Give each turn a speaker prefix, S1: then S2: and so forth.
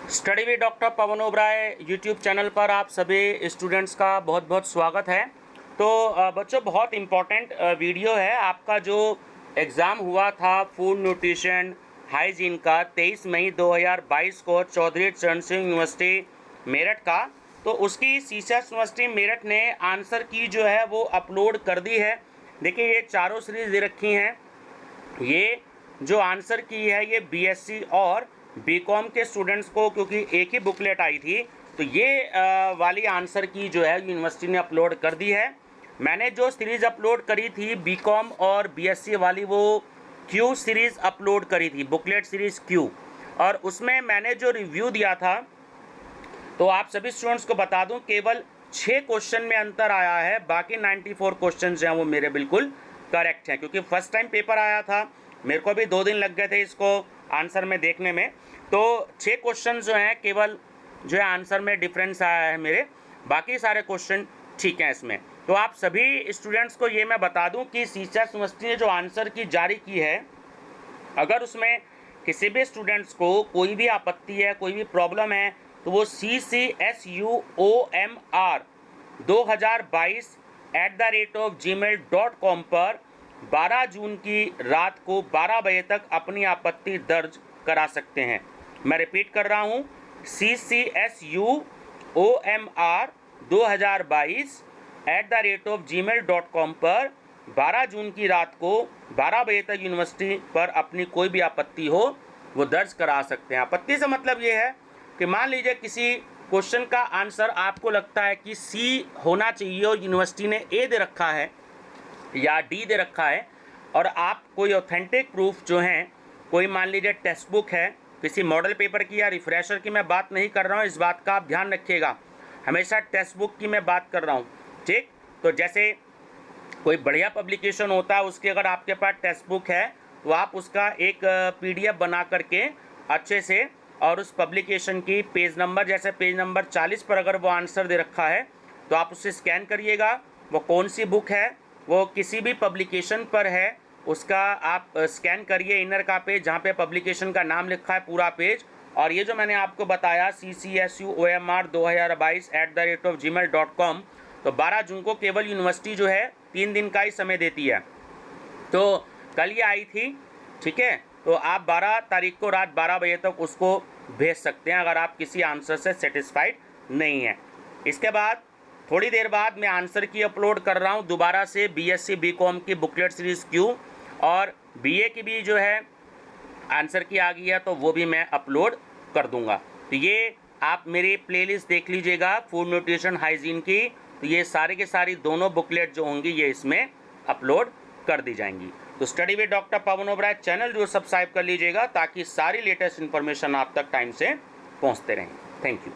S1: Study with doctor Pawan Oberoi YouTube channel पर आप सभी स्टूडेंट्स का बहुत बहुत स्वागत है। तो बच्चों, बहुत इम्पॉर्टेंट वीडियो है। आपका जो एग्ज़ाम हुआ था फूड न्यूट्रिशन हाइजीन का 23 मई 2022 को चौधरी चरण सिंह यूनिवर्सिटी मेरठ का, तो उसकी सीसेस यूनिवर्सिटी मेरठ ने आंसर की जो है वो अपलोड कर दी है। देखिए, ये चारों सीरीज दे रखी हैं। ये जो आंसर की है ये बीएससी और बीकॉम के स्टूडेंट्स को, क्योंकि एक ही बुकलेट आई थी, तो ये वाली आंसर की जो है यूनिवर्सिटी ने अपलोड कर दी है। मैंने जो सीरीज़ अपलोड करी थी बीकॉम और बीएससी वाली, वो क्यू सीरीज़ अपलोड करी थी, बुकलेट सीरीज़ क्यू, और उसमें मैंने जो रिव्यू दिया था, तो आप सभी स्टूडेंट्स को बता दूं केवल 6 क्वेश्चन में अंतर आया है। बाकी 94 क्वेश्चन जो हैं वो मेरे बिल्कुल करेक्ट हैं, क्योंकि फर्स्ट टाइम पेपर आया था, मेरे को भी 2 दिन लग गए थे इसको आंसर में देखने में। तो 6 क्वेश्चन जो हैं केवल जो है आंसर में डिफरेंस आया है मेरे, बाकी सारे क्वेश्चन ठीक हैं इसमें। तो आप सभी स्टूडेंट्स को ये मैं बता दूं कि सीसेस यूनिवर्सिटी ने जो आंसर की जारी की है, अगर उसमें किसी भी स्टूडेंट्स को कोई भी आपत्ति है, कोई भी प्रॉब्लम है, तो वो CCSUOMR2022@gmail.com पर 12 जून की रात को 12 बजे तक अपनी आपत्ति दर्ज करा सकते हैं। मैं रिपीट कर रहा हूँ, CCSUOMR2022@gmail.com पर 12 जून की रात को 12 बजे तक यूनिवर्सिटी पर अपनी कोई भी आपत्ति हो वो दर्ज करा सकते हैं। आपत्ति से मतलब ये है कि मान लीजिए किसी क्वेश्चन का आंसर आपको लगता है कि सी होना चाहिए और यूनिवर्सिटी ने ए दे रखा है या डी दे रखा है, और आप कोई ऑथेंटिक प्रूफ जो हैं, कोई मान लीजिए टेक्स्ट बुक है, किसी मॉडल पेपर की या रिफ्रेशर की मैं बात नहीं कर रहा हूँ, इस बात का आप ध्यान रखिएगा, हमेशा टेक्स्ट बुक की मैं बात कर रहा हूँ, ठीक। तो जैसे कोई बढ़िया पब्लिकेशन होता है, उसके अगर आपके पास टेक्स्ट बुक है तो आप उसका एक PDF बना करके अच्छे से, और उस पब्लिकेशन की पेज नंबर, जैसे पेज नंबर 40 पर अगर वो आंसर दे रखा है तो आप उसे स्कैन करिएगा, वो कौन सी बुक है, वो किसी भी पब्लिकेशन पर है, उसका आप स्कैन करिए इनर का पेज जहाँ पे पब्लिकेशन का नाम लिखा है पूरा पेज। और ये जो मैंने आपको बताया CCSUOMR2022@gmail.com, तो 12 जून को केवल यूनिवर्सिटी जो है 3 दिन का ही समय देती है। तो कल ये आई थी, ठीक है, तो आप 12 तारीख को रात 12 बजे तक उसको भेज सकते हैं अगर आप किसी आंसर से सेटिस्फाइड नहीं हैं। इसके बाद थोड़ी देर बाद मैं आंसर की अपलोड कर रहा हूँ दोबारा से बीएससी बीकॉम की बुकलेट सीरीज़ क्यू, और बीए की भी जो है आंसर की आ गई है तो वो भी मैं अपलोड कर दूंगा। तो ये आप मेरी प्लेलिस्ट देख लीजिएगा फूड न्यूट्रिशन हाइजीन की, तो ये सारे के सारी दोनों बुकलेट जो होंगी ये इसमें अपलोड कर दी जाएंगी। तो study with doctor Pawan Oberoi channel जो सब्सक्राइब कर लीजिएगा ताकि सारी लेटेस्ट इन्फॉर्मेशन आप तक टाइम से पहुंचते रहें। Thank you.